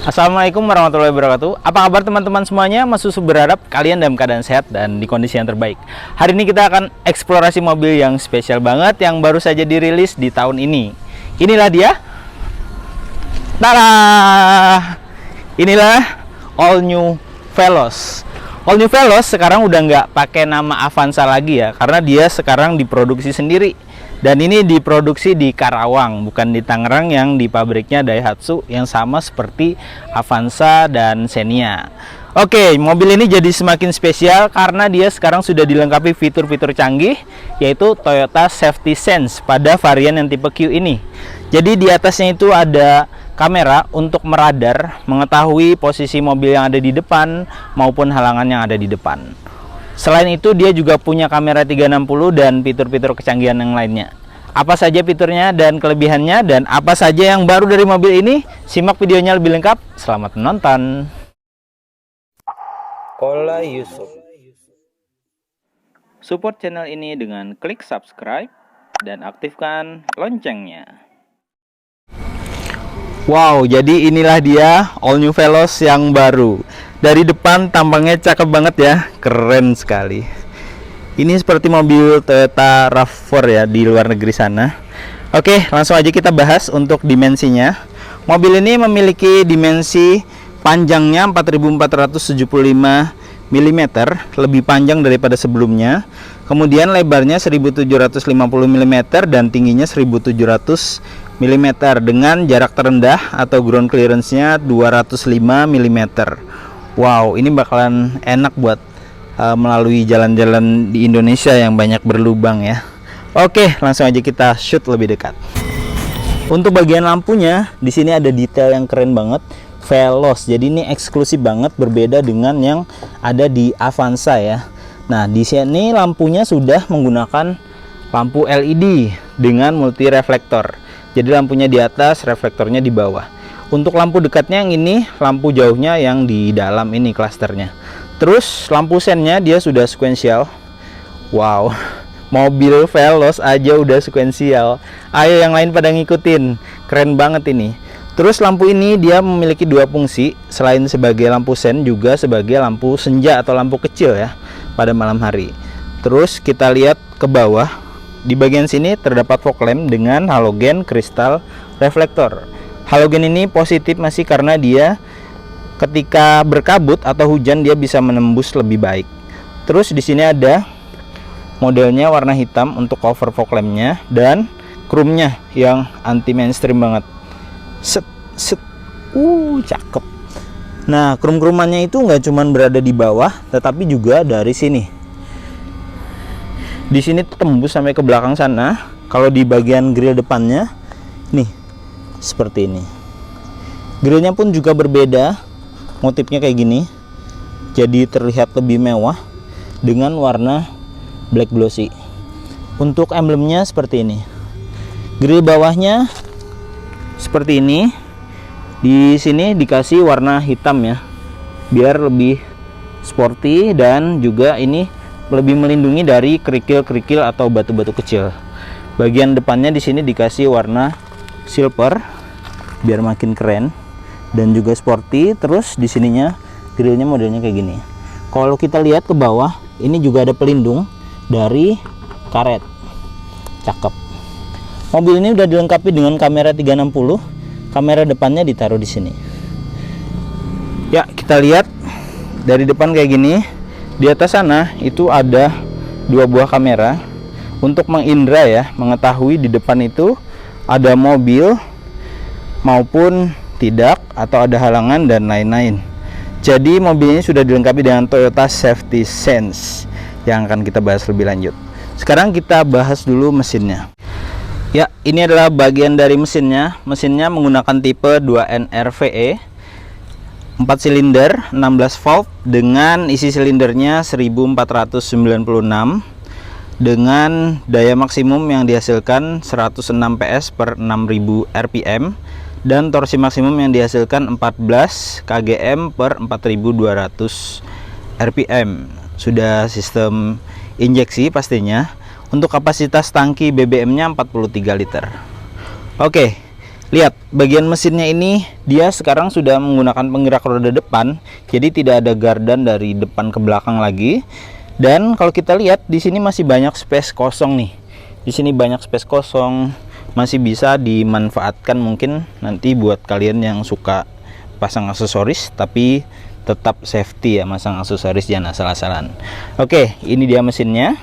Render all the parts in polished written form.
Assalamualaikum warahmatullahi wabarakatuh. Apa kabar teman-teman semuanya? Mas Susu berharap kalian dalam keadaan sehat dan di kondisi yang terbaik. Hari ini kita akan eksplorasi mobil yang spesial banget yang baru saja dirilis di tahun ini. Inilah dia. Tada! Inilah All New Veloz. All New Veloz sekarang udah nggak pakai nama Avanza lagi ya, karena dia sekarang diproduksi sendiri. Dan ini diproduksi di Karawang, bukan di Tangerang yang di pabriknya Daihatsu yang sama seperti Avanza dan Xenia. Oke, mobil ini jadi semakin spesial karena dia sekarang sudah dilengkapi fitur-fitur canggih, yaitu Toyota Safety Sense pada varian yang tipe Q ini. Jadi di atasnya itu ada kamera untuk meradar, mengetahui posisi mobil yang ada di depan maupun halangan yang ada di depan. Selain itu dia juga punya kamera 360 dan fitur-fitur kecanggihan yang lainnya. Apa saja fiturnya dan kelebihannya dan apa saja yang baru dari mobil ini? Simak videonya lebih lengkap. Selamat menonton. Kola Yusuf. Support channel ini dengan klik subscribe dan aktifkan loncengnya. Wow, jadi inilah dia All New Veloz yang baru. Dari depan tampangnya cakep banget ya, keren sekali. Ini seperti mobil Toyota RAV4 ya di luar negeri sana. Oke, langsung aja kita bahas untuk dimensinya. Mobil ini memiliki dimensi panjangnya 4475 mm, lebih panjang daripada sebelumnya. Kemudian lebarnya 1750 mm dan tingginya 1700 mm dengan jarak terendah atau ground clearance-nya 205 mm. Wow, ini bakalan enak buat melalui jalan-jalan di Indonesia yang banyak berlubang ya. Oke, langsung aja kita shoot lebih dekat. Untuk bagian lampunya, di sini ada detail yang keren banget, Veloz. Jadi ini eksklusif banget, berbeda dengan yang ada di Avanza ya. Nah, di sini lampunya sudah menggunakan lampu LED dengan multi reflektor. Jadi lampunya di atas, reflektornya di bawah. Untuk lampu dekatnya yang ini, lampu jauhnya yang di dalam ini klasternya. Terus lampu sennya dia sudah sequential. Wow, mobil Veloz aja udah sequential. Ayo yang lain pada ngikutin, keren banget ini. Terus lampu ini dia memiliki dua fungsi, selain sebagai lampu sen juga sebagai lampu senja atau lampu kecil ya pada malam hari. Terus kita lihat ke bawah, di bagian sini terdapat fog lamp dengan halogen kristal reflektor. Halogen ini positif masih karena dia ketika berkabut atau hujan dia bisa menembus lebih baik. Terus di sini ada modelnya warna hitam untuk cover fog lampnya dan chrome-nya yang anti mainstream banget. Cakep. Nah, chrome-chromannya itu nggak cuman berada di bawah, tetapi juga dari sini. Di sini tembus sampai ke belakang sana. Kalau di bagian grill depannya, nih seperti ini. Grillnya pun juga berbeda, motifnya kayak gini, jadi terlihat lebih mewah dengan warna black glossy. Untuk emblemnya seperti ini. Grill bawahnya seperti ini. Di sini dikasih warna hitam ya, biar lebih sporty dan juga ini lebih melindungi dari kerikil-kerikil atau batu-batu kecil. Bagian depannya di sini dikasih warna silver biar makin keren dan juga sporty. Terus di sininya grillnya modelnya kayak gini. Kalau kita lihat ke bawah, ini juga ada pelindung dari karet. Cakep. Mobil ini udah dilengkapi dengan kamera 360. Kamera depannya ditaruh di sini. Ya, kita lihat dari depan kayak gini. Di atas sana itu ada dua buah kamera untuk mengindra ya, mengetahui di depan itu ada mobil maupun tidak, atau ada halangan dan lain-lain. Jadi mobil ini sudah dilengkapi dengan Toyota Safety Sense yang akan kita bahas lebih lanjut. Sekarang kita bahas dulu mesinnya. Ya, ini adalah bagian dari mesinnya. Mesinnya menggunakan tipe 2NRVE 4 silinder 16 valve dengan isi silindernya 1496 dengan daya maksimum yang dihasilkan 106 PS per 6000 rpm dan torsi maksimum yang dihasilkan 14 kgm per 4200 rpm. Sudah sistem injeksi pastinya. Untuk kapasitas tangki BBM nya 43 liter. Oke, Lihat bagian mesinnya ini, dia sekarang sudah menggunakan penggerak roda depan, jadi tidak ada gardan dari depan ke belakang lagi. Dan kalau kita lihat di sini masih banyak space kosong nih. Di sini banyak space kosong, masih bisa dimanfaatkan mungkin nanti buat kalian yang suka pasang aksesoris tapi tetap safety ya, masang aksesoris jangan asal-asalan. Oke, ini dia mesinnya.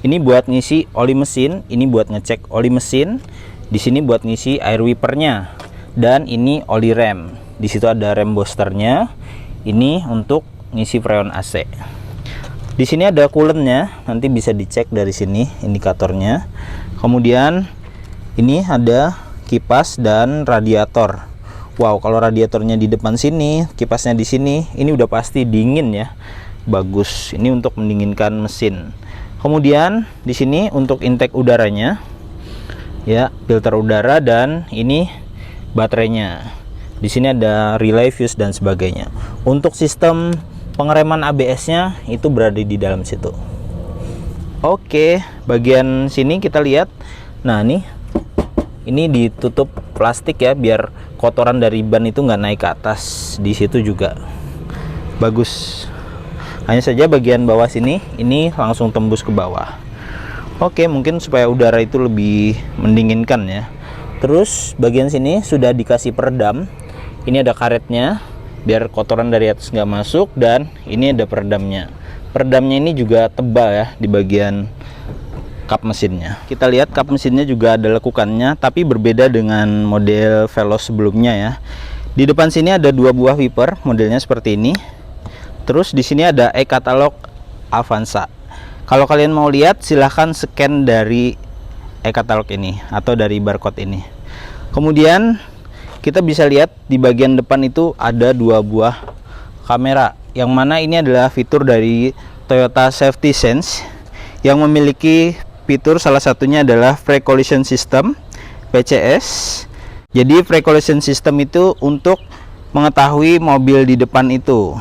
Ini buat ngisi oli mesin, ini buat ngecek oli mesin. Di sini buat ngisi air wipernya, dan ini oli rem. Di situ ada rem boosternya. Ini untuk ngisi freon AC. Di sini ada coolant-nya, nanti bisa dicek dari sini indikatornya. Kemudian ini ada kipas dan radiator. Wow, kalau radiatornya di depan sini, kipasnya di sini, ini udah pasti dingin ya. Bagus. Ini untuk mendinginkan mesin. Kemudian di sini untuk intake udaranya. Ya, filter udara, dan ini baterainya. Di sini ada relay, fuse dan sebagainya. Untuk sistem pengereman ABS-nya itu berada di dalam situ. Oke, bagian sini kita lihat. Nah, ini ditutup plastik ya, biar kotoran dari ban itu nggak naik ke atas. Di situ juga bagus. Hanya saja bagian bawah sini ini langsung tembus ke bawah. Oke, mungkin supaya udara itu lebih mendinginkan ya. Terus bagian sini sudah dikasih peredam. Ini ada karetnya biar kotoran dari atas nggak masuk, dan ini ada peredamnya. Peredamnya ini juga tebal ya di bagian kap mesinnya. Kita lihat kap mesinnya juga ada lekukannya, tapi berbeda dengan model Veloz sebelumnya ya. Di depan sini ada 2 buah wiper, modelnya seperti ini. Terus di sini ada e-katalog Avanza. Kalau kalian mau lihat, silahkan scan dari e-katalog ini atau dari barcode ini. Kemudian kita bisa lihat di bagian depan itu ada 2 buah kamera, yang mana ini adalah fitur dari Toyota Safety Sense yang memiliki fitur, salah satunya adalah Pre-Collision System PCS. Jadi Pre-Collision System itu untuk mengetahui mobil di depan itu,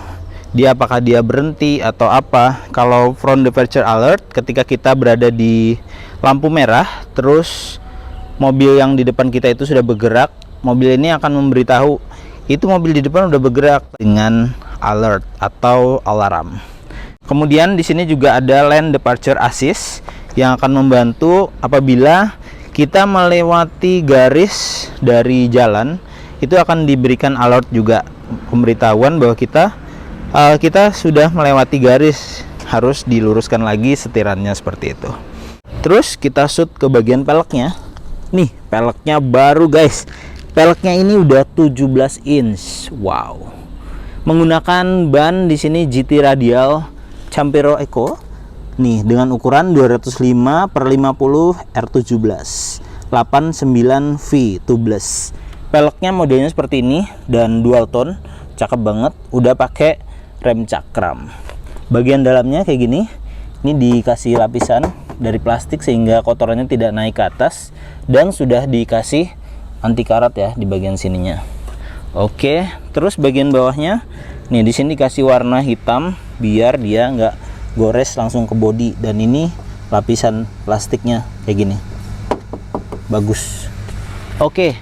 apakah dia berhenti atau apa. Kalau front departure alert, ketika kita berada di lampu merah terus mobil yang di depan kita itu sudah bergerak, mobil ini akan memberitahu itu mobil di depan udah bergerak dengan alert atau alarm. Kemudian di sini juga ada lane departure assist yang akan membantu apabila kita melewati garis dari jalan, itu akan diberikan alert juga, pemberitahuan bahwa kita sudah melewati garis, harus diluruskan lagi setirannya seperti itu. Terus kita shoot ke bagian peleknya. Nih, peleknya baru guys. Peleknya ini udah 17 inch. Wow. Menggunakan ban di sini GT Radial Campero Eco. Nih, dengan ukuran 205/50 R17 89V tubeless. Peleknya modelnya seperti ini dan dual tone, cakep banget. Udah pakai rem cakram. Bagian dalamnya kayak gini. Ini dikasih lapisan dari plastik sehingga kotorannya tidak naik ke atas, dan sudah dikasih anti karat ya di bagian sininya. Oke, terus bagian bawahnya nih, di sini dikasih warna hitam biar dia nggak gores langsung ke bodi, dan ini lapisan plastiknya kayak gini. Bagus. Oke,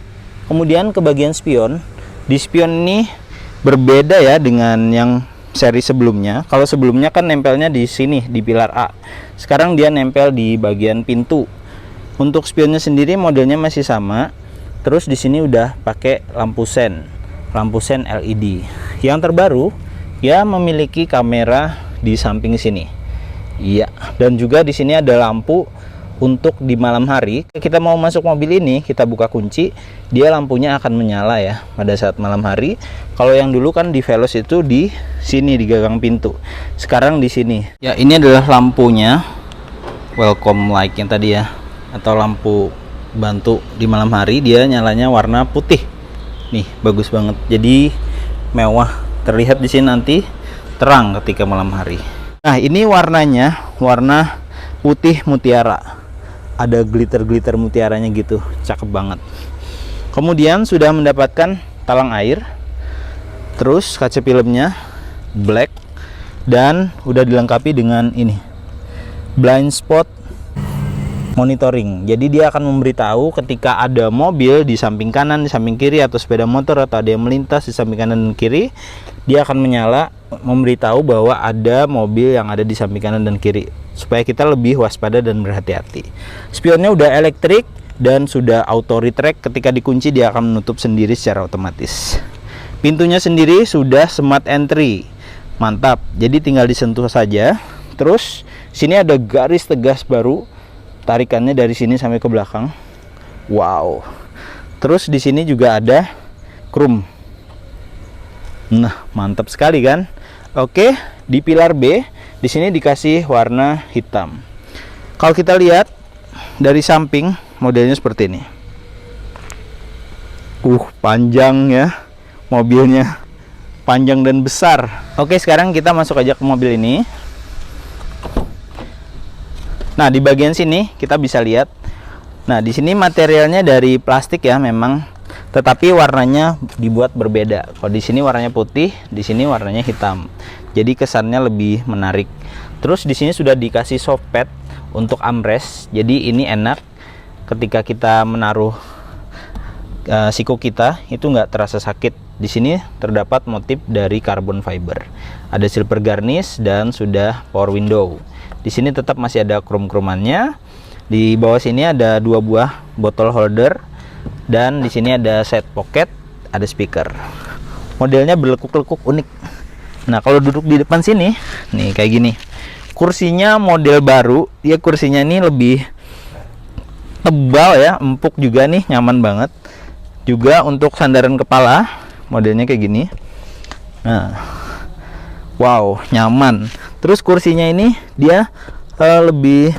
kemudian ke bagian spion. Di spion ini berbeda ya dengan yang seri sebelumnya. Kalau sebelumnya kan nempelnya di sini di pilar A. Sekarang dia nempel di bagian pintu. Untuk spionnya sendiri modelnya masih sama. Terus di sini udah pakai lampu sen LED. Yang terbaru ya memiliki kamera di samping sini. Iya, dan juga di sini ada lampu untuk di malam hari. Kita mau masuk mobil ini, kita buka kunci, dia lampunya akan menyala ya pada saat malam hari. Kalau yang dulu kan di Veloz itu di sini di gagang pintu. Sekarang di sini. Ya, ini adalah lampunya. Welcome light yang tadi ya, atau lampu bantu di malam hari, dia nyalanya warna putih. Nih, bagus banget. Jadi mewah. Terlihat di sini nanti terang ketika malam hari. Nah, ini warnanya warna putih mutiara. Ada glitter mutiaranya gitu, cakep banget. Kemudian sudah mendapatkan talang air, terus kaca filmnya black, dan udah dilengkapi dengan ini blind spot monitoring. Jadi dia akan memberitahu ketika ada mobil di samping kanan, di samping kiri, atau sepeda motor atau ada yang melintas di samping kanan dan kiri, dia akan menyala memberitahu bahwa ada mobil yang ada di samping kanan dan kiri, supaya kita lebih waspada dan berhati-hati. Spionnya udah elektrik dan sudah auto retract. Ketika dikunci dia akan menutup sendiri secara otomatis. Pintunya sendiri sudah smart entry. Mantap. Jadi tinggal disentuh saja. Terus sini ada garis tegas baru. Tarikannya dari sini sampai ke belakang. Wow. Terus di sini juga ada chrome. Nah, mantap sekali kan? Oke, di pilar B di sini dikasih warna hitam. Kalau kita lihat dari samping, modelnya seperti ini. Panjang ya mobilnya. Panjang dan besar. Oke, sekarang kita masuk aja ke mobil ini. Nah, di bagian sini kita bisa lihat. Nah, di sini materialnya dari plastik ya memang, tetapi warnanya dibuat berbeda. Kalau di sini warnanya putih, di sini warnanya hitam. Jadi kesannya lebih menarik. Terus di sini sudah dikasih soft pad untuk armrest. Jadi ini enak ketika kita menaruh siku kita, itu nggak terasa sakit. Di sini terdapat motif dari carbon fiber. Ada silver garnish dan sudah power window. Di sini tetap masih ada krom-kromannya. Di bawah sini ada 2 buah bottle holder dan di sini ada side pocket, ada speaker. Modelnya berlekuk-lekuk unik. Nah, kalau duduk di depan sini, nih kayak gini. Kursinya model baru, ya kursinya ini lebih tebal ya, empuk juga nih, nyaman banget. Juga untuk sandaran kepala, modelnya kayak gini. Nah, wow, nyaman. Terus kursinya ini dia lebih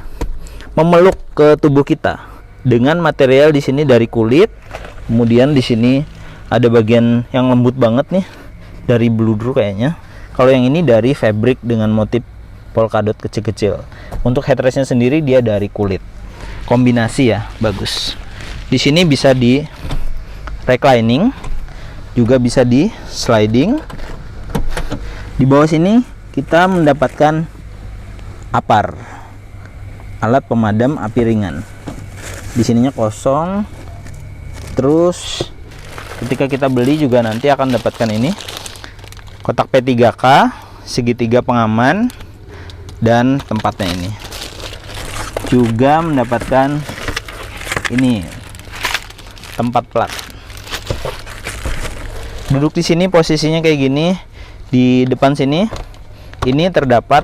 memeluk ke tubuh kita dengan material di sini dari kulit. Kemudian di sini ada bagian yang lembut banget nih dari bludur kayaknya. Kalau yang ini dari fabric dengan motif polkadot kecil-kecil. Untuk headrestnya sendiri dia dari kulit. Kombinasi ya, bagus. Di sini bisa di reclining, juga bisa di sliding. Di bawah sini kita mendapatkan APAR, alat pemadam api ringan. Di sininya kosong. Terus ketika kita beli juga nanti akan dapatkan ini kotak P3K, segitiga pengaman, dan tempatnya ini. Juga mendapatkan ini tempat plat. Duduk di sini posisinya kayak gini. Di depan sini ini terdapat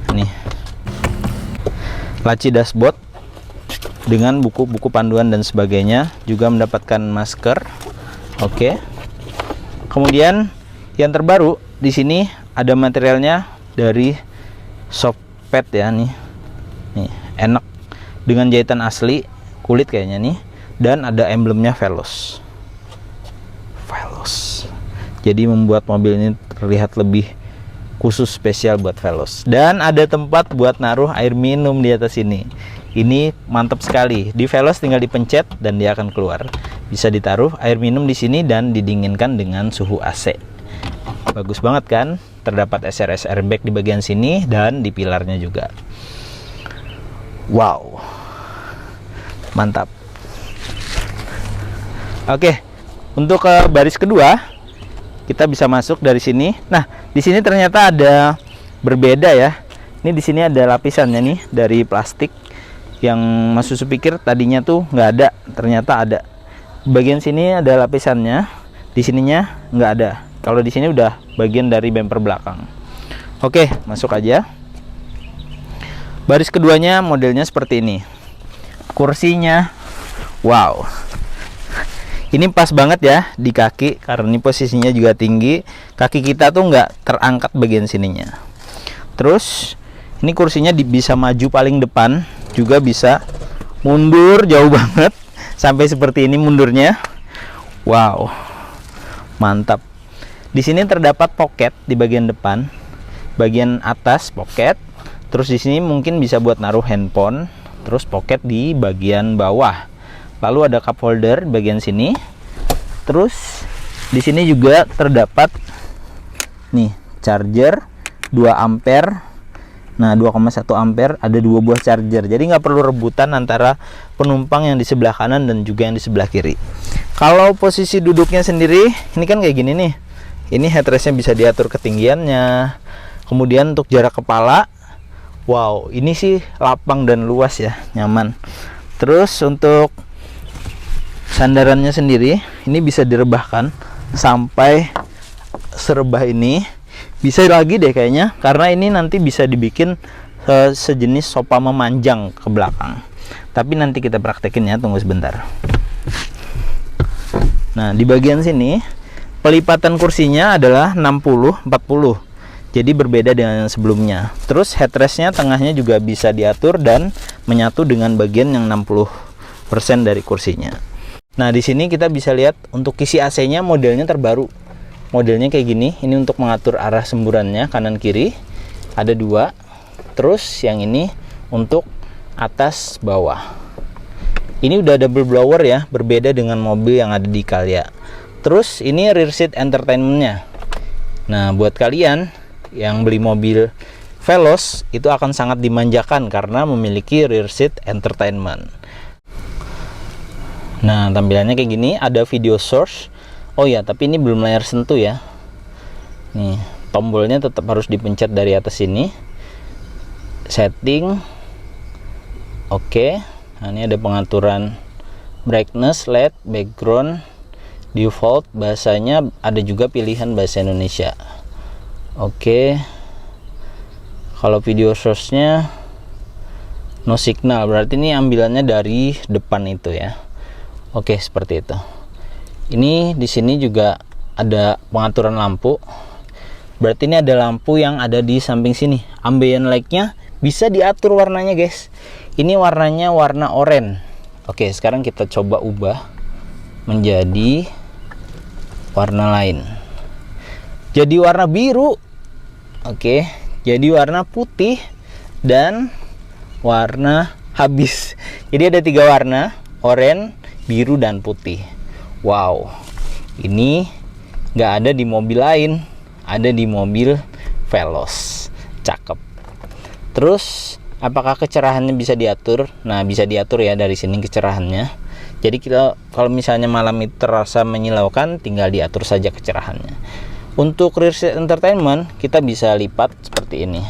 nih laci dashboard dengan buku-buku panduan dan sebagainya. Juga mendapatkan masker. Oke. Kemudian yang terbaru di sini ada materialnya dari soft pad ya nih. Nih, enak dengan jahitan asli kulit kayaknya nih, dan ada emblemnya Veloz. Jadi membuat mobil ini terlihat lebih khusus, spesial buat Veloz. Dan ada tempat buat naruh air minum di atas ini. Ini mantap sekali. Di Veloz tinggal dipencet dan dia akan keluar. Bisa ditaruh air minum di sini dan didinginkan dengan suhu AC. Bagus banget kan? Terdapat SRS airbag di bagian sini dan di pilarnya juga. Wow. Mantap. Oke. Untuk ke baris kedua, kita bisa masuk dari sini. Nah, di sini ternyata ada berbeda ya. Ini di sini ada lapisannya nih dari plastik yang Mas Susu pikir tadinya tuh nggak ada, ternyata ada. Bagian sini ada lapisannya, di sininya nggak ada. Kalau di sini udah bagian dari bumper belakang. Oke, masuk aja. Baris keduanya modelnya seperti ini. Kursinya, wow. Ini pas banget ya di kaki karena ini posisinya juga tinggi. Kaki kita tuh nggak terangkat bagian sininya. Terus ini kursinya bisa maju paling depan, juga bisa mundur jauh banget sampai seperti ini mundurnya. Wow, mantap. Di sini terdapat pocket di bagian depan, bagian atas pocket. Terus di sini mungkin bisa buat naruh handphone. Terus pocket di bagian bawah. Lalu ada cup holder di bagian sini. Terus di sini juga terdapat nih charger 2 ampere Nah, 2,1 ampere, ada 2 buah charger. Jadi nggak perlu rebutan antara penumpang yang di sebelah kanan dan juga yang di sebelah kiri. Kalau posisi duduknya sendiri, ini kan kayak gini nih. Ini headrestnya bisa diatur ketinggiannya. Kemudian untuk jarak kepala, wow, ini sih lapang dan luas ya, nyaman. Terus untuk sandarannya sendiri, ini bisa direbahkan sampai serebah ini. Bisa lagi deh kayaknya, karena ini nanti bisa dibikin sejenis sofa memanjang ke belakang. Tapi nanti kita praktekin ya, tunggu sebentar. Nah, di bagian sini pelipatan kursinya adalah 60-40. Jadi berbeda dengan yang sebelumnya. Terus headrestnya tengahnya juga bisa diatur dan menyatu dengan bagian yang 60% dari kursinya. Nah, di sini kita bisa lihat untuk kisi AC-nya modelnya terbaru. Modelnya kayak gini. Ini untuk mengatur arah semburannya kanan kiri. Ada 2. Terus yang ini untuk atas bawah. Ini udah double blower ya, berbeda dengan mobil yang ada di Calya. Terus ini rear seat entertainment-nya. Nah, buat kalian yang beli mobil Veloz itu akan sangat dimanjakan karena memiliki rear seat entertainment. Nah, tampilannya kayak gini, ada video source. Oh ya, tapi ini belum layar sentuh ya. Nih, tombolnya tetap harus dipencet dari atas sini. Setting. Oke. Nah, ini ada pengaturan brightness, LED, background, default, bahasanya ada juga pilihan bahasa Indonesia. Oke. Kalau video source-nya no signal, berarti ini ambilannya dari depan itu ya. Oke, seperti itu. Ini di sini juga ada pengaturan lampu. Berarti ini ada lampu yang ada di samping sini. Ambient light-nya bisa diatur warnanya, guys. Ini warnanya warna oranye. Oke, sekarang kita coba ubah menjadi warna lain. Jadi warna biru. Oke, jadi warna putih dan warna habis. Jadi ada 3 warna, oranye, biru, dan putih. Wow, ini nggak ada di mobil lain, ada di mobil Veloz. Cakep. Terus apakah kecerahannya bisa diatur? Nah, bisa diatur ya dari sini kecerahannya. Jadi kita kalau misalnya malam itu terasa menyilaukan, tinggal diatur saja kecerahannya. Untuk rear seat entertainment kita bisa lipat seperti ini.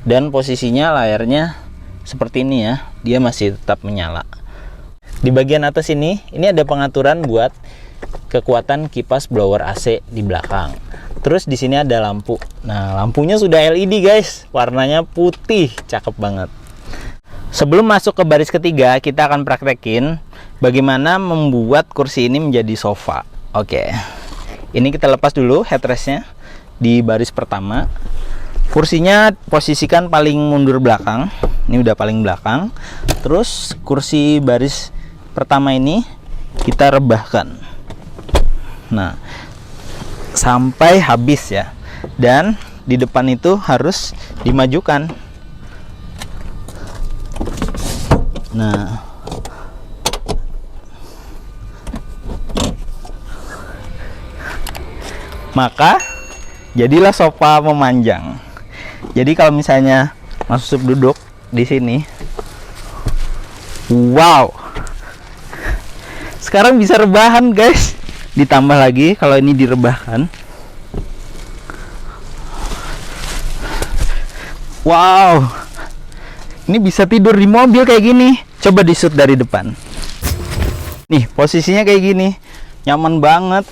Dan posisinya layarnya seperti ini ya, dia masih tetap menyala. Di bagian atas ini ada pengaturan buat kekuatan kipas blower AC di belakang. Terus di sini ada lampu. Nah, lampunya sudah LED, guys. Warnanya putih, cakep banget. Sebelum masuk ke baris ketiga, kita akan praktekin bagaimana membuat kursi ini menjadi sofa. Oke. Ini kita lepas dulu headrestnya di baris pertama. Kursinya posisikan paling mundur belakang. Ini udah paling belakang. Terus kursi baris pertama ini kita rebahkan. Nah, sampai habis ya. Dan di depan itu harus dimajukan. Nah, maka jadilah sofa memanjang. Jadi kalau misalnya masuk duduk di sini, wow, sekarang bisa rebahan, guys. Ditambah lagi kalau ini direbahkan, wow, ini bisa tidur di mobil kayak gini. Coba di shoot dari depan. Nih, posisinya kayak gini, nyaman banget.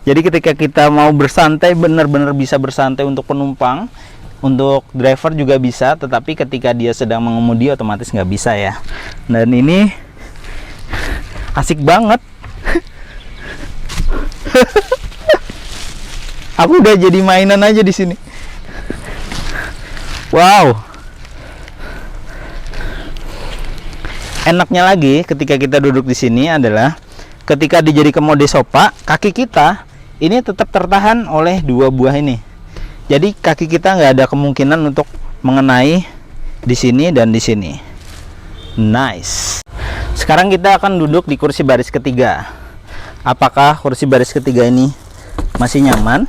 Jadi ketika kita mau bersantai, benar-benar bisa bersantai untuk penumpang. Untuk driver juga bisa, tetapi ketika dia sedang mengemudi otomatis nggak bisa ya. Dan ini asik banget. Aku udah jadi mainan aja di sini. Wow. Enaknya lagi ketika kita duduk di sini adalah ketika dijadikan mode sofa, kaki kita ini tetap tertahan oleh 2 buah ini. Jadi kaki kita nggak ada kemungkinan untuk mengenai di sini dan di sini. Nice. Sekarang kita akan duduk di kursi baris ketiga. Apakah kursi baris ketiga ini masih nyaman?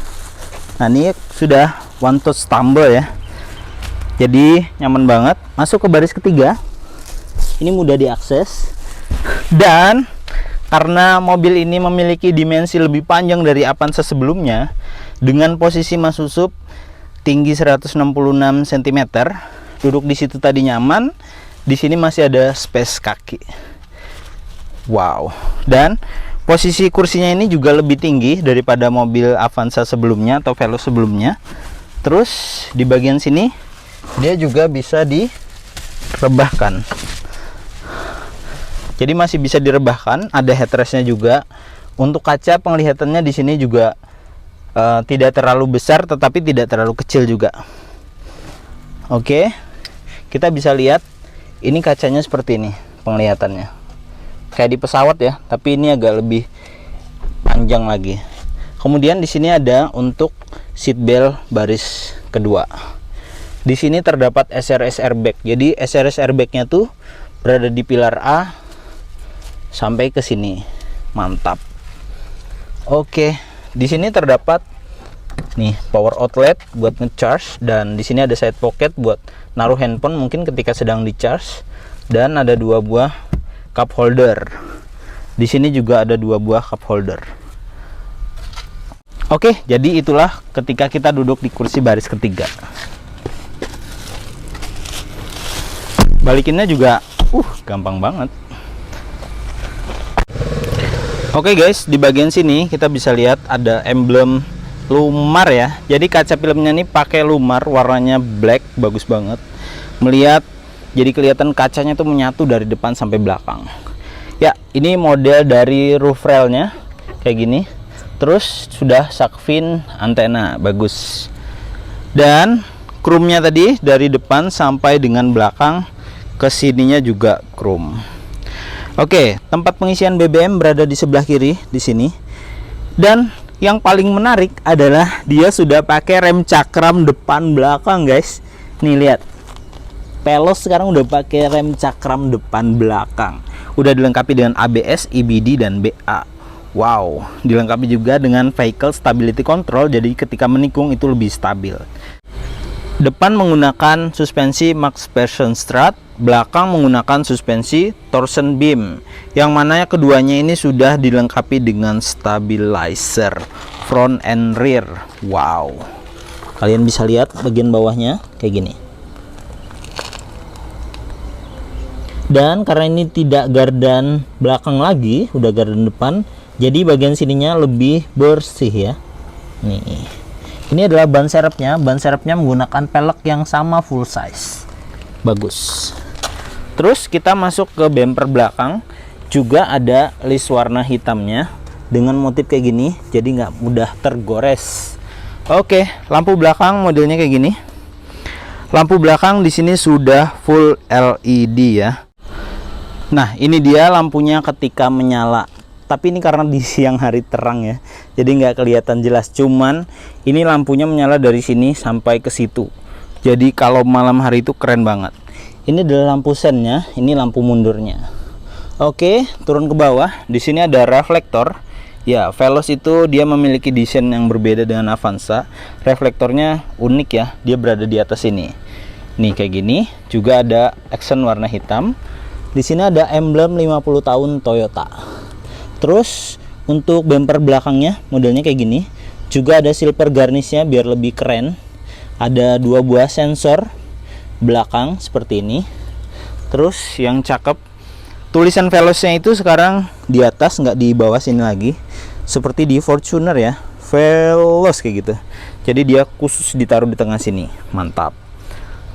Nah, ini sudah one touch tumble ya. Jadi nyaman banget. Masuk ke baris ketiga, ini mudah diakses. Dan karena mobil ini memiliki dimensi lebih panjang dari Avanza sebelumnya, dengan posisi mas susup tinggi 166 cm, duduk di situ tadi nyaman. Di sini masih ada space kaki. Wow. Dan posisi kursinya ini juga lebih tinggi daripada mobil Avanza sebelumnya atau Veloz sebelumnya. Terus di bagian sini dia juga bisa direbahkan. Jadi masih bisa direbahkan, ada headrestnya juga. Untuk kaca penglihatannya di sini juga tidak terlalu besar tetapi tidak terlalu kecil juga. Oke. Kita bisa lihat ini kacanya seperti ini penglihatannya. Kayak di pesawat ya, tapi ini agak lebih panjang lagi. Kemudian di sini ada untuk seat belt baris kedua. Di sini terdapat SRS airbag. Jadi SRS airbagnya tuh berada di pilar A sampai ke sini. Mantap. Oke, di sini terdapat nih power outlet buat ngecharge, dan di sini ada side pocket buat naruh handphone mungkin ketika sedang di-charge, dan ada 2 buah cup holder. Di sini juga ada 2 buah cup holder. Oke, jadi itulah ketika kita duduk di kursi baris ketiga. Balikinnya juga gampang banget. Oke guys, di bagian sini kita bisa lihat ada emblem Lumar ya. Jadi kaca filmnya ini pakai Lumar, warnanya black, bagus banget. Melihat jadi kelihatan kacanya tuh menyatu dari depan sampai belakang. Ya, ini model dari roof railnya kayak gini. Terus sudah shark fin antena, bagus. Dan chrome-nya tadi dari depan sampai dengan belakang kesininya juga chrome. Oke, tempat pengisian BBM berada di sebelah kiri di sini. Dan yang paling menarik adalah dia sudah pakai rem cakram depan belakang, guys. Nih lihat. Veloz sekarang udah pakai rem cakram depan belakang. Udah dilengkapi dengan ABS, EBD dan BA. Wow, dilengkapi juga dengan Vehicle Stability Control, jadi ketika menikung itu lebih stabil. Depan menggunakan suspensi Max Version Strut, belakang menggunakan suspensi Torsion Beam, yang mana keduanya ini sudah dilengkapi dengan stabilizer front and rear. Wow, kalian bisa lihat bagian bawahnya kayak gini. Dan karena ini tidak gardan belakang lagi, udah gardan depan, jadi bagian sininya lebih bersih ya. Nih. Ini adalah ban serepnya. Ban serepnya menggunakan pelek yang sama full size. Bagus. Terus kita masuk ke bumper belakang. Juga ada list warna hitamnya dengan motif kayak gini, jadi nggak mudah tergores. Oke, lampu belakang modelnya kayak gini. Lampu belakang di sini sudah full LED ya. Nah, ini dia lampunya ketika menyala. Tapi ini karena di siang hari terang ya, jadi nggak kelihatan jelas. Cuman ini lampunya menyala dari sini sampai ke situ. Jadi kalau malam hari itu keren banget. Ini adalah lampu sennya, ini lampu mundurnya. Oke, turun ke bawah. Di sini ada reflektor. Ya, Veloz itu dia memiliki desain yang berbeda dengan Avanza. Reflektornya unik ya, dia berada di atas sini. Nih kayak gini. Juga ada aksen warna hitam. Di sini ada emblem 50 tahun Toyota. Terus untuk bumper belakangnya modelnya kayak gini. Juga ada silver garnishnya biar lebih keren. Ada 2 buah sensor belakang seperti ini. Terus yang cakep, tulisan Veloznya itu sekarang di atas, nggak di bawah sini lagi, seperti di Fortuner ya, Veloz kayak gitu. Jadi dia khusus ditaruh di tengah sini. Mantap.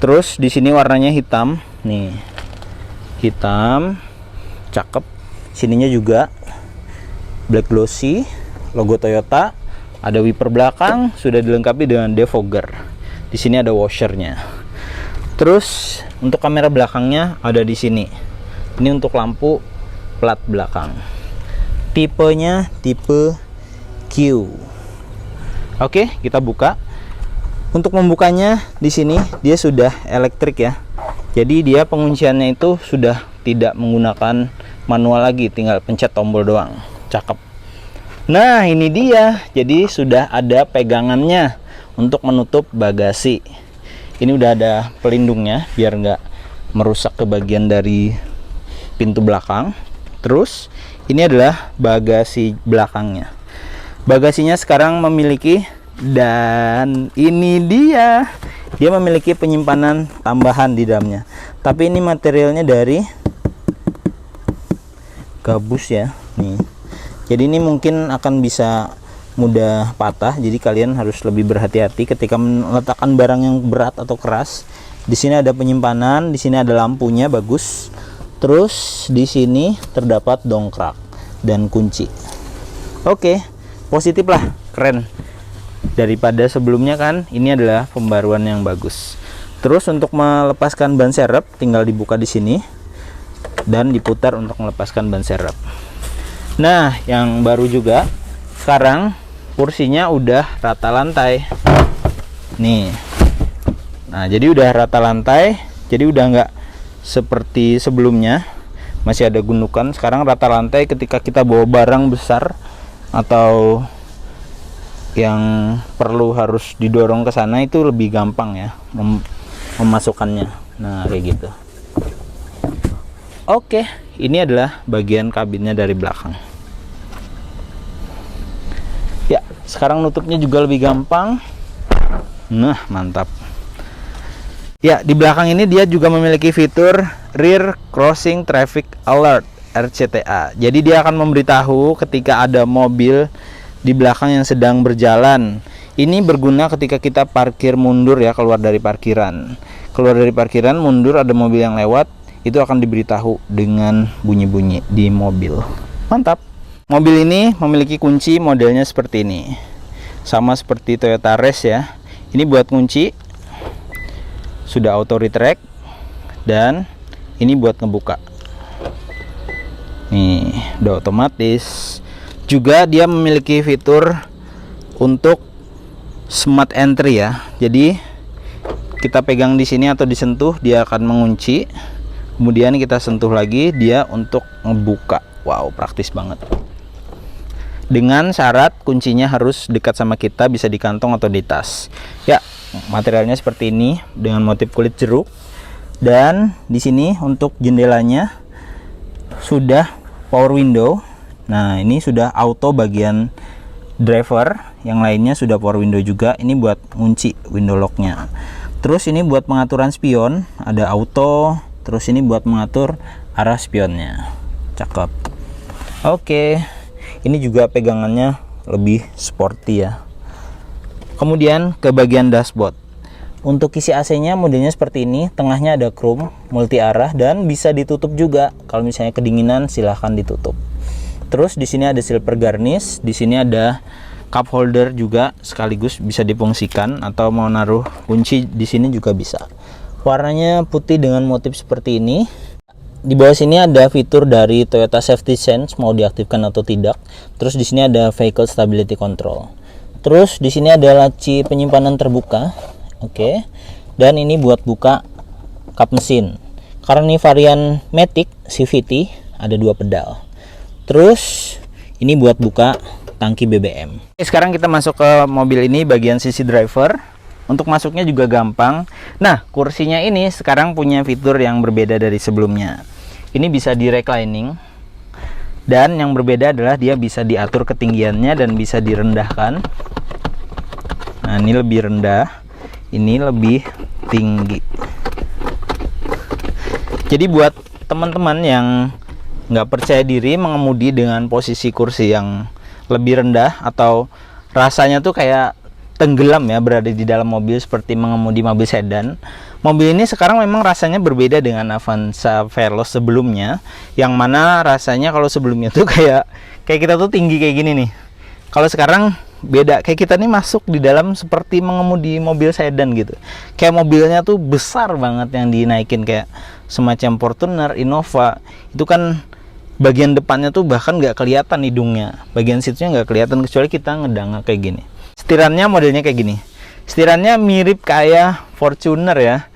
Terus di sini warnanya hitam nih, hitam, cakep. Sininya juga black glossy, logo Toyota. Ada wiper belakang, sudah dilengkapi dengan defogger. Di sini ada washernya. Terus untuk kamera belakangnya ada di sini. Ini untuk lampu plat belakang. Tipenya tipe Q. Oke, kita buka. Untuk membukanya di sini dia sudah elektrik ya. Jadi dia pengunciannya itu sudah tidak menggunakan manual lagi, tinggal pencet tombol doang. Cakep. Nah, ini dia. Jadi sudah ada pegangannya untuk menutup bagasi. Ini udah ada pelindungnya biar nggak merusak ke bagian dari pintu belakang. Terus ini adalah bagasi belakangnya. Bagasinya sekarang memiliki, dan ini dia memiliki penyimpanan tambahan di dalamnya. Tapi ini materialnya dari gabus ya nih. Jadi ini mungkin akan bisa mudah patah, jadi kalian harus lebih berhati-hati ketika meletakkan barang yang berat atau keras. Di sini ada penyimpanan, di sini ada lampunya bagus. Terus di sini terdapat dongkrak dan kunci. Oke, positif lah, keren. Daripada sebelumnya kan, ini adalah pembaruan yang bagus. Terus untuk melepaskan ban serep tinggal dibuka di sini dan diputar untuk melepaskan ban serep. Nah, yang baru juga sekarang kursinya udah rata lantai. Nih. Nah, jadi udah rata lantai, jadi udah nggak seperti sebelumnya masih ada gundukan. Sekarang rata lantai, ketika kita bawa barang besar atau yang perlu harus didorong ke sana itu lebih gampang ya memasukkannya. Nah, kayak gitu. Oke, ini adalah bagian kabinnya dari belakang. Ya, sekarang nutupnya juga lebih gampang. Nah, mantap. Ya, di belakang ini dia juga memiliki fitur Rear Crossing Traffic Alert (RCTA). Jadi dia akan memberitahu ketika ada mobil di belakang yang sedang berjalan. Ini berguna ketika kita parkir mundur ya, keluar dari parkiran. Keluar dari parkiran, mundur, ada mobil yang lewat, itu akan diberitahu dengan bunyi-bunyi di mobil. Mantap. Mobil ini memiliki kunci modelnya seperti ini. Sama seperti Toyota Race ya. Ini buat kunci. Sudah auto retract, dan ini buat ngebuka. Nih, udah otomatis. Juga dia memiliki fitur untuk smart entry ya. Jadi kita pegang di sini atau disentuh, dia akan mengunci. Kemudian kita sentuh lagi, dia untuk ngebuka. Wow, praktis banget. Dengan syarat kuncinya harus dekat sama kita, bisa di kantong atau di tas. Ya, materialnya seperti ini dengan motif kulit jeruk. Dan di sini untuk jendelanya sudah power window. Nah, ini sudah auto bagian driver, yang lainnya sudah power window juga. Ini buat kunci window locknya. Terus ini buat pengaturan spion, ada auto. Terus ini buat mengatur arah spionnya. Cakep. Oke, ini juga pegangannya lebih sporty ya. Kemudian ke bagian dashboard. Untuk isi AC-nya modelnya seperti ini, tengahnya ada chrome, multi arah, dan bisa ditutup juga. Kalau misalnya kedinginan silahkan ditutup. Terus di sini ada silver garnish, di sini ada cup holder juga, sekaligus bisa difungsikan atau mau naruh kunci di sini juga bisa. Warnanya putih dengan motif seperti ini. Di bawah sini ada fitur dari Toyota Safety Sense, mau diaktifkan atau tidak. Terus di sini ada Vehicle Stability Control. Terus di sini ada laci penyimpanan terbuka. Oke. Dan ini buat buka kap mesin. Karena ini varian Matic CVT, ada 2 pedal. Terus ini buat buka tangki BBM. Sekarang kita masuk ke mobil ini, bagian sisi driver. Untuk masuknya juga gampang. Nah, kursinya ini sekarang punya fitur yang berbeda dari sebelumnya. Ini bisa di reclining. Dan yang berbeda adalah dia bisa diatur ketinggiannya dan bisa direndahkan. Nah, ini lebih rendah, ini lebih tinggi. Jadi buat teman-teman yang nggak percaya diri mengemudi dengan posisi kursi yang lebih rendah, atau rasanya tuh kayak tenggelam ya berada di dalam mobil seperti mengemudi mobil sedan. Mobil ini sekarang memang rasanya berbeda dengan Avanza Veloz sebelumnya, yang mana rasanya kalau sebelumnya tuh kayak kita tuh tinggi kayak gini nih. Kalau sekarang beda, kayak kita nih masuk di dalam seperti mengemudi mobil sedan gitu. Kayak mobilnya tuh besar banget yang dinaikin, kayak semacam Fortuner, Innova. Itu kan bagian depannya tuh bahkan nggak kelihatan hidungnya, bagian seatnya nggak kelihatan kecuali kita ngedanga kayak gini. Setirannya modelnya kayak gini. Setirannya mirip kayak Fortuner ya.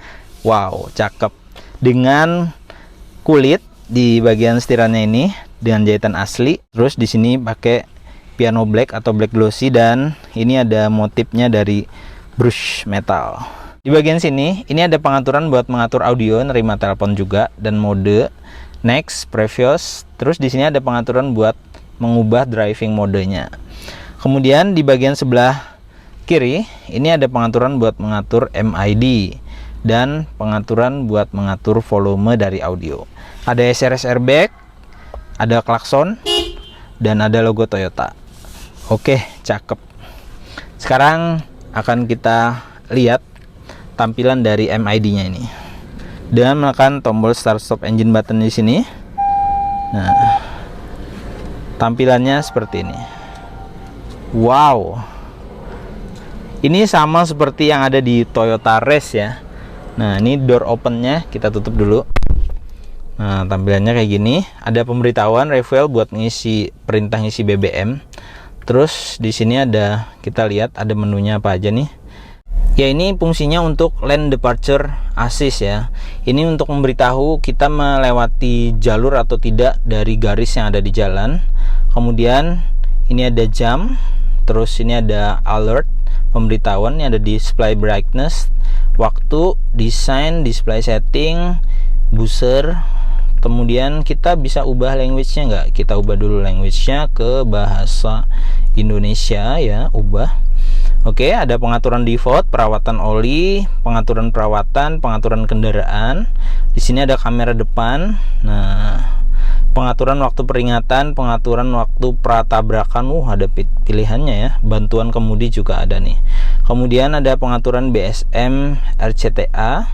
Wow, cakep. Dengan kulit di bagian setirannya ini dengan jahitan asli. Terus di sini pakai piano black atau black glossy, dan ini ada motifnya dari brush metal. Di bagian sini, ini ada pengaturan buat mengatur audio, nerima telepon juga, dan mode, next, previous. Terus di sini ada pengaturan buat mengubah driving modenya. Kemudian di bagian sebelah kiri, ini ada pengaturan buat mengatur MID dan pengaturan buat mengatur volume dari audio. Ada SRS airbag, ada klakson, dan ada logo Toyota. Oke, cakep. Sekarang akan kita lihat tampilan dari MID-nya ini dengan menekan tombol start stop engine button di sini. Nah, tampilannya seperti ini. Wow, ini sama seperti yang ada di Toyota Race ya. Nah, ini door opennya kita tutup dulu. Nah, tampilannya kayak gini. Ada pemberitahuan refuel buat ngisi perintah ngisi BBM. Terus di sini ada, kita lihat ada menunya apa aja nih. Ya, ini fungsinya untuk lane departure assist ya. Ini untuk memberitahu kita melewati jalur atau tidak dari garis yang ada di jalan. Kemudian ini ada jam. Terus ini ada alert, pemberitahuan. Ini ada display brightness, waktu, desain, display setting, buzzer. Kemudian kita bisa ubah language-nya nggak? Kita ubah dulu language-nya ke bahasa Indonesia ya, ubah. Oke, ada pengaturan default, perawatan oli, pengaturan perawatan, pengaturan kendaraan. Di sini ada kamera depan. Nah, pengaturan waktu peringatan, pengaturan waktu pratabrakan. Ada pilihannya ya. Bantuan kemudi juga ada nih. Kemudian ada pengaturan BSM, RCTA,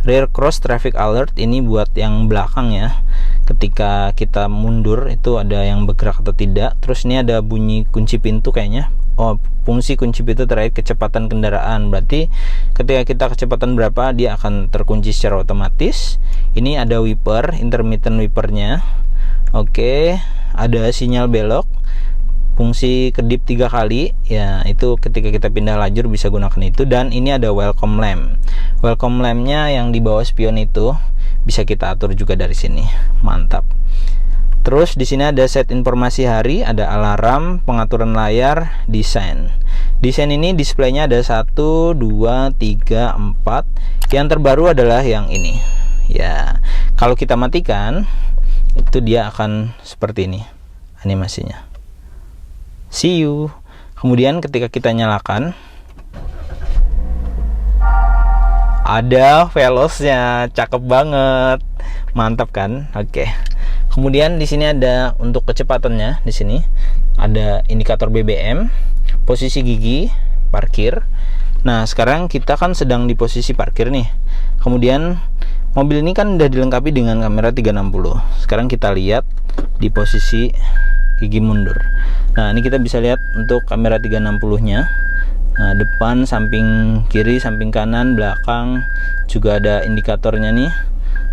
rear cross traffic alert. Ini buat yang belakang ya. Ketika kita mundur itu ada yang bergerak atau tidak. Terus ini ada bunyi kunci pintu kayaknya. Oh, fungsi kunci pintu terkait kecepatan kendaraan. Berarti ketika kita kecepatan berapa dia akan terkunci secara otomatis. Ini ada wiper, intermittent wipernya. Oke, ada sinyal belok, fungsi kedip 3 kali ya, itu ketika kita pindah lajur bisa gunakan itu. Dan ini ada welcome lamp. Welcome lampnya yang di bawah spion itu bisa kita atur juga dari sini. Mantap. Terus di sini ada set informasi hari, ada alarm, pengaturan layar, desain. Desain ini displaynya ada 1, 2, 3, 4. Yang terbaru adalah yang ini. Ya, kalau kita matikan itu dia akan seperti ini animasinya. See you. Kemudian ketika kita nyalakan ada velosnya, cakep banget. Mantap kan? Oke. Kemudian di sini ada untuk kecepatannya, di sini ada indikator BBM, posisi gigi, parkir. Nah, sekarang kita kan sedang di posisi parkir nih. Kemudian mobil ini kan udah dilengkapi dengan kamera 360. Sekarang kita lihat di posisi gigi mundur. Nah, ini kita bisa lihat untuk kamera 360-nya. Nah, depan, samping kiri, samping kanan, belakang juga ada indikatornya nih.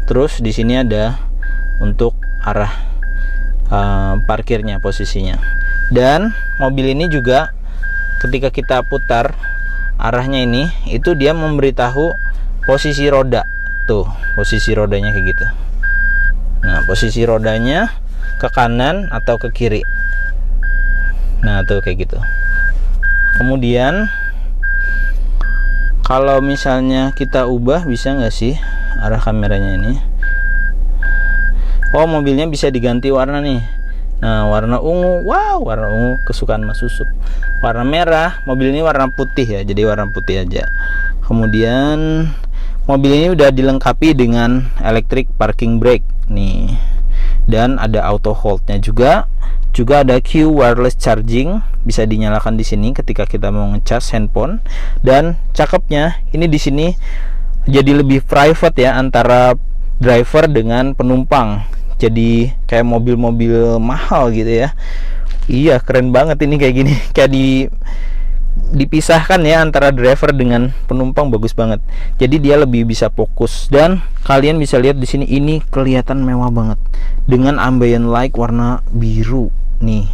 Terus di sini ada untuk arah parkirnya, posisinya. Dan mobil ini juga ketika kita putar arahnya ini, itu dia memberitahu posisi roda. Tuh, posisi rodanya kayak gitu. Nah, posisi rodanya ke kanan atau ke kiri. Nah, tuh kayak gitu. Kemudian kalau misalnya kita ubah, bisa nggak sih arah kameranya ini? Oh, mobilnya bisa diganti warna nih. Nah, warna ungu. Wow, warna ungu kesukaan Mas Susuk. Warna merah, mobil ini warna putih ya, jadi warna putih aja. Kemudian mobil ini udah dilengkapi dengan electric parking brake nih. Dan ada auto hold-nya juga. Juga ada Q wireless charging, bisa dinyalakan di sini ketika kita mau ngecas handphone. Dan cakepnya ini di sini jadi lebih private ya antara driver dengan penumpang. Jadi kayak mobil-mobil mahal gitu ya. Iya, keren banget ini kayak gini. Kayak dipisahkan ya antara driver dengan penumpang, bagus banget. Jadi dia lebih bisa fokus. Dan kalian bisa lihat di sini ini kelihatan mewah banget dengan ambient light warna biru nih.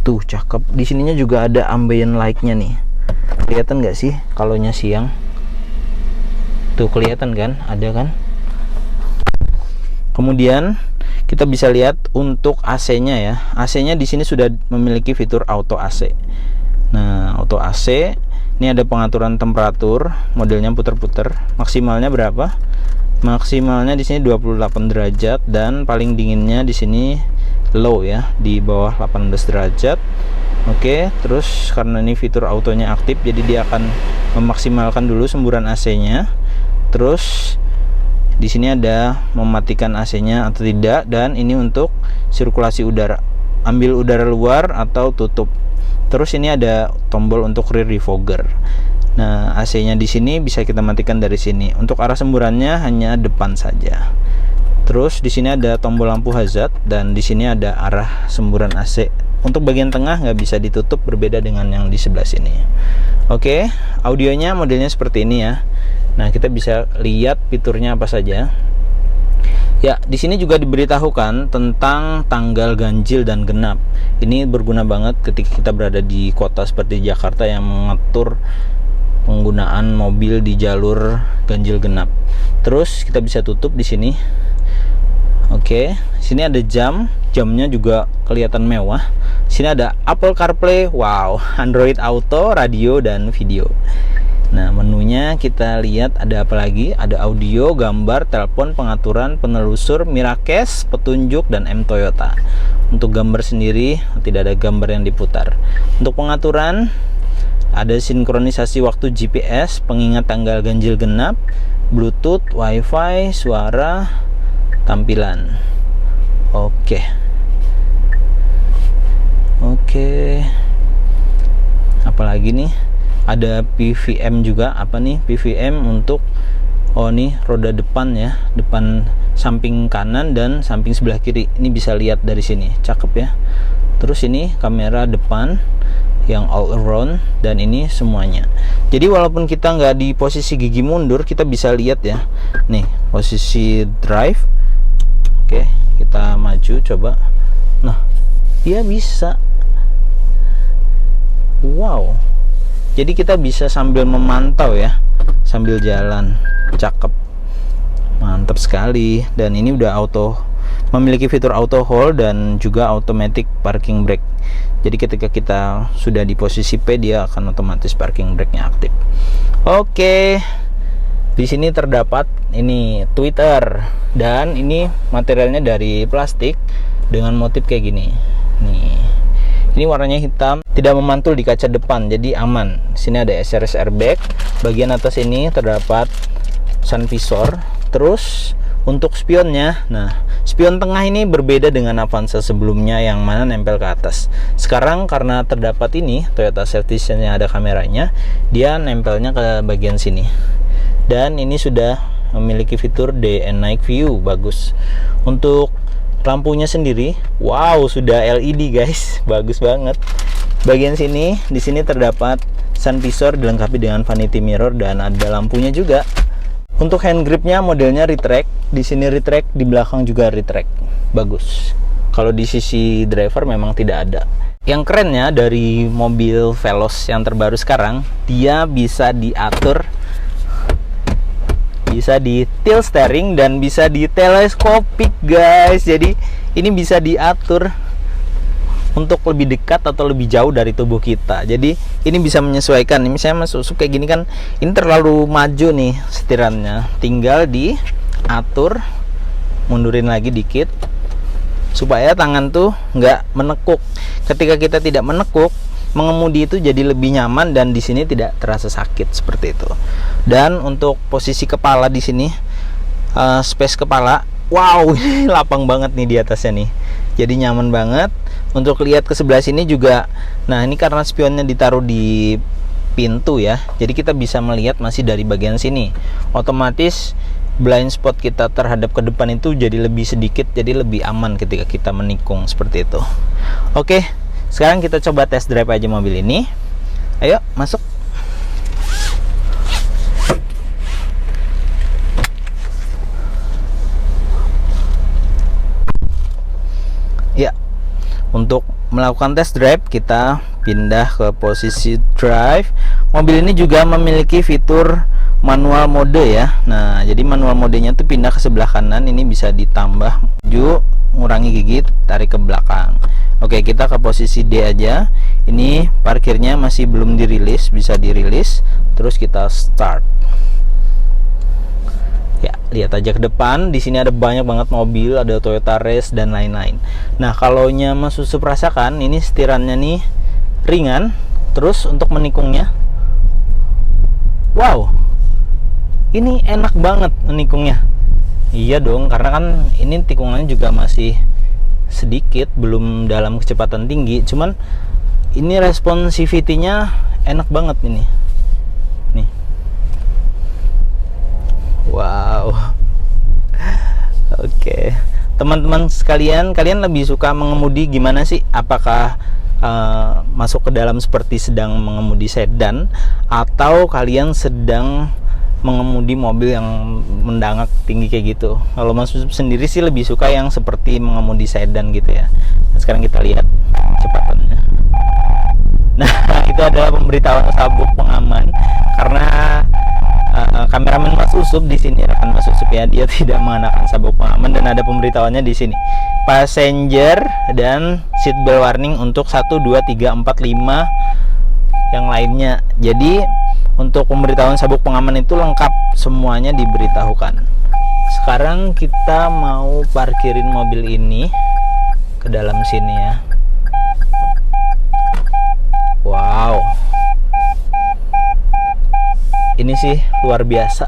Tuh, cakep. Di sininya juga ada ambient light-nya nih. Kelihatan nggak sih kalau siang? Tuh, kelihatan kan? Ada kan? Kemudian kita bisa lihat untuk AC-nya ya. AC-nya di sini sudah memiliki fitur auto AC. Nah, auto AC Ini ada pengaturan temperatur, modelnya puter-puter. Maksimalnya berapa? Maksimalnya di sini 28 derajat dan paling dinginnya di sini low ya, di bawah 18 derajat. Oke, terus karena ini fitur autonya aktif, jadi dia akan memaksimalkan dulu semburan AC-nya. Terus di sini ada mematikan AC-nya atau tidak, dan ini untuk sirkulasi udara, ambil udara luar atau tutup. Terus ini ada tombol untuk rear defogger. Nah, AC-nya di sini bisa kita matikan dari sini. Untuk arah semburannya hanya depan saja. Terus di sini ada tombol lampu hazard dan di sini ada arah semburan AC. Untuk bagian tengah nggak bisa ditutup, berbeda dengan yang di sebelah sini. Oke, audionya modelnya seperti ini ya. Nah, kita bisa lihat fiturnya apa saja. Ya, di sini juga diberitahukan tentang tanggal ganjil dan genap. Ini berguna banget ketika kita berada di kota seperti Jakarta yang mengatur penggunaan mobil di jalur ganjil genap. Terus kita bisa tutup di sini. Oke, sini ada jamnya juga kelihatan mewah. Sini ada Apple CarPlay, wow, Android Auto, radio dan video. Nah, menunya kita lihat ada apa lagi? Ada audio, gambar, telepon, pengaturan, penelusur, Miracast, petunjuk, dan M Toyota. Untuk gambar sendiri tidak ada gambar yang diputar. Untuk pengaturan ada sinkronisasi waktu GPS, pengingat tanggal ganjil genap, Bluetooth, WiFi, suara, tampilan. Oke. Apalagi nih? Ada PVM juga. Apa nih PVM? Untuk nih roda depan ya, depan samping kanan dan samping sebelah kiri. Ini bisa lihat dari sini, cakep ya. Terus ini kamera depan yang all around, dan ini semuanya. Jadi walaupun kita nggak di posisi gigi mundur, kita bisa lihat ya. Nih posisi drive. Oke, kita maju coba. Nah, dia bisa. Wow. Jadi kita bisa sambil memantau ya, sambil jalan. Cakep, mantap sekali. Dan ini udah memiliki fitur auto hold dan juga automatic parking brake. Jadi ketika kita sudah di posisi P, dia akan otomatis parking brake-nya aktif. Oke, di sini terdapat ini Twitter, dan ini materialnya dari plastik dengan motif kayak gini. Nih, ini warnanya hitam, tidak memantul di kaca depan, jadi aman. Sini ada SRS airbag. Bagian atas ini terdapat sun visor. Terus untuk spionnya, nah spion tengah ini berbeda dengan Avanza sebelumnya yang mana nempel ke atas. Sekarang karena terdapat ini Toyota Safety Sense yang ada kameranya, dia nempelnya ke bagian sini. Dan ini sudah memiliki fitur Day and Night View, bagus. Untuk lampunya sendiri, wow, sudah LED guys, bagus banget. Bagian sini, di sini terdapat sun visor dilengkapi dengan vanity mirror dan ada lampunya juga. Untuk hand gripnya modelnya retract, di sini retract, di belakang juga retract, bagus. Kalau di sisi driver memang tidak ada. Yang kerennya dari mobil Veloz yang terbaru sekarang, dia bisa diatur, bisa di tilt steering dan bisa di teleskopik guys. Jadi ini bisa diatur untuk lebih dekat atau lebih jauh dari tubuh kita. Jadi ini bisa menyesuaikan. Misalnya masuk kayak gini kan, ini terlalu maju nih setirannya, tinggal diatur, mundurin lagi dikit supaya tangan tuh nggak menekuk. Ketika kita tidak menekuk, mengemudi itu jadi lebih nyaman dan di sini tidak terasa sakit seperti itu. Dan untuk posisi kepala di sini, space kepala, wow, ini lapang banget nih di atasnya nih. Jadi nyaman banget. Untuk lihat ke sebelah sini juga. Nah, ini karena spionnya ditaruh di pintu ya, jadi kita bisa melihat masih dari bagian sini. Otomatis blind spot kita terhadap ke depan itu jadi lebih sedikit, jadi lebih aman ketika kita menikung seperti itu. Oke, sekarang kita coba test drive aja mobil ini. Ayo masuk. Ya, untuk melakukan test drive kita pindah ke posisi drive. Mobil ini juga memiliki fitur manual mode ya. Nah, jadi manual modenya tuh pindah ke sebelah kanan, ini bisa ditambah maju, ngurangi gigi, tarik ke belakang. Oke, kita ke posisi D aja. Ini parkirnya masih belum dirilis, bisa dirilis. Terus kita start. Ya, lihat aja ke depan. Di sini ada banyak banget mobil, ada Toyota Race dan lain-lain. Nah, kalau Mas Usup rasakan, ini setirannya nih ringan. Terus untuk menikungnya, wow, ini enak banget menikungnya. Iya dong, karena kan ini tikungannya juga masih sedikit, belum dalam kecepatan tinggi. Cuman ini responsivity-nya enak banget ini. Nih. Wow. Oke. Teman-teman sekalian, kalian lebih suka mengemudi gimana sih? Apakah masuk ke dalam seperti sedang mengemudi sedan, atau kalian sedang mengemudi mobil yang mendangak tinggi kayak gitu? Kalau Mas Usup sendiri sih lebih suka yang seperti mengemudi sedan gitu ya. Nah, sekarang kita lihat kecepatannya. Nah, itu adalah pemberitahuan sabuk pengaman, karena kameramen Mas Usup di sini, rekan Mas Usup ya, dia tidak mengenakan sabuk pengaman, dan ada pemberitahuannya di sini. Passenger dan seat belt warning untuk 1, 2, 3, 4, 5 yang lainnya. Jadi untuk pemberitahuan sabuk pengaman itu lengkap, semuanya diberitahukan. Sekarang kita mau parkirin mobil ini ke dalam sini ya. Wow, ini sih luar biasa.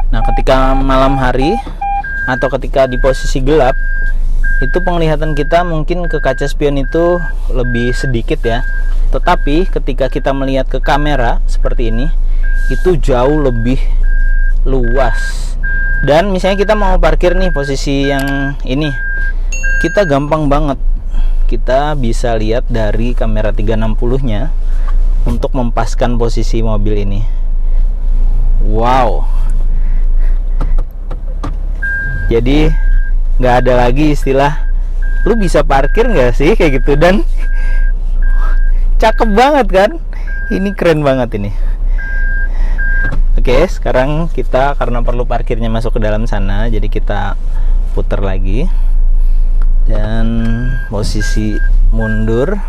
Nah, ketika malam hari atau ketika di posisi gelap, itu penglihatan kita mungkin ke kaca spion itu lebih sedikit ya. Tetapi ketika kita melihat ke kamera seperti ini, itu jauh lebih luas. Dan misalnya kita mau parkir nih posisi yang ini, kita gampang banget. Kita bisa lihat dari kamera 360-nya untuk mempaskan posisi mobil ini. Wow. Jadi nggak ada lagi istilah lu bisa parkir nggak sih kayak gitu, dan cakep banget kan, ini keren banget ini. Oke, sekarang kita karena perlu parkirnya masuk ke dalam sana, jadi kita putar lagi dan posisi mundur.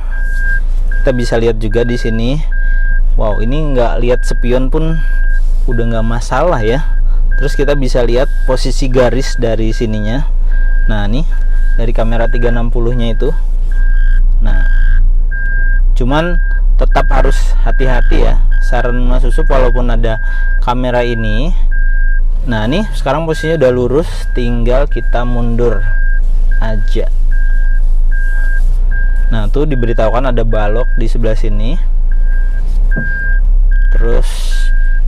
Kita bisa lihat juga di sini, wow, ini nggak lihat spion pun udah nggak masalah ya. Terus kita bisa lihat posisi garis dari sininya. Nah, nih dari kamera 360-nya itu. Nah, cuman tetap harus hati-hati ya. Saran Mas Usup, walaupun ada kamera ini, nah nih sekarang posisinya udah lurus, tinggal kita mundur aja. Nah, tuh diberitahukan ada balok di sebelah sini. Terus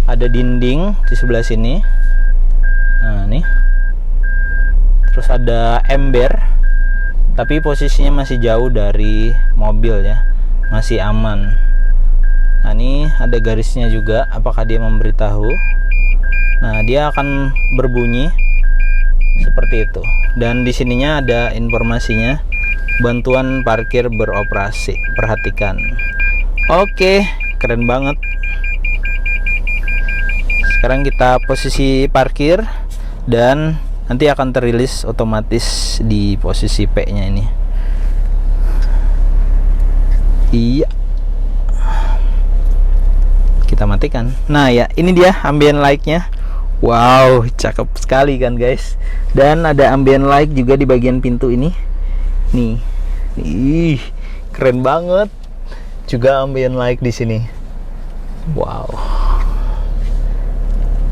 ada dinding di sebelah sini. Nah, nih. Terus ada ember, tapi posisinya masih jauh dari mobil ya, masih aman. Nah, ini ada garisnya juga, apakah dia memberitahu. Nah, dia akan berbunyi seperti itu. Dan di sininya ada informasinya, bantuan parkir beroperasi, perhatikan. Oke, keren banget. Sekarang kita posisi parkir, dan nanti akan terilis otomatis di posisi P nya ini. Iya, kita matikan. Nah ya, ini dia ambient light nya. Wow, cakep sekali kan guys. Dan ada ambient light juga di bagian pintu ini. Nih, ih, keren banget. Juga ambient light di sini. Wow,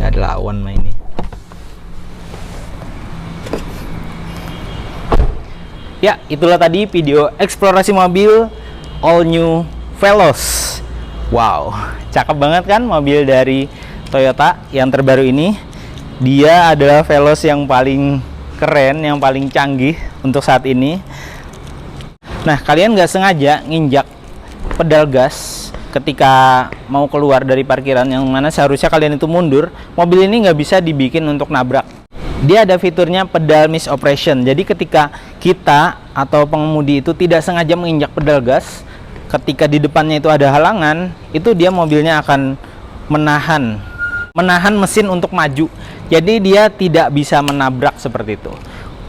gak ada lawan mah ini. Ya, itulah tadi video eksplorasi mobil all new Veloz. Wow, cakep banget kan mobil dari Toyota yang terbaru ini. Dia adalah Veloz yang paling keren, yang paling canggih untuk saat ini. Nah, kalian nggak sengaja nginjak pedal gas ketika mau keluar dari parkiran, yang mana seharusnya kalian itu mundur, mobil ini nggak bisa dibikin untuk nabrak. Dia ada fiturnya pedal misoperation. Jadi ketika kita atau pengemudi itu tidak sengaja menginjak pedal gas, ketika di depannya itu ada halangan, itu dia mobilnya akan menahan menahan mesin untuk maju. Jadi dia tidak bisa menabrak seperti itu.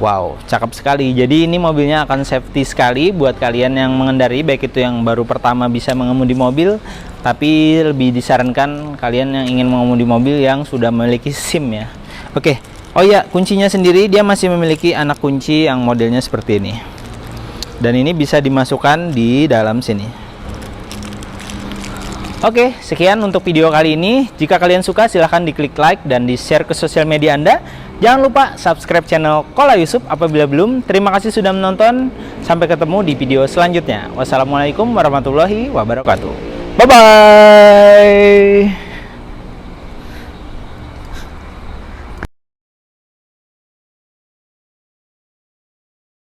Wow, cakep sekali. Jadi ini mobilnya akan safety sekali buat kalian yang mengendari, baik itu yang baru pertama bisa mengemudi mobil, tapi lebih disarankan kalian yang ingin mengemudi mobil yang sudah memiliki SIM ya. Oke. Oh ya, kuncinya sendiri dia masih memiliki anak kunci yang modelnya seperti ini. Dan ini bisa dimasukkan di dalam sini. Oke, sekian untuk video kali ini. Jika kalian suka, silahkan diklik like dan di-share ke sosial media Anda. Jangan lupa subscribe channel Kola Yusuf apabila belum. Terima kasih sudah menonton. Sampai ketemu di video selanjutnya. Wassalamualaikum warahmatullahi wabarakatuh. Bye-bye.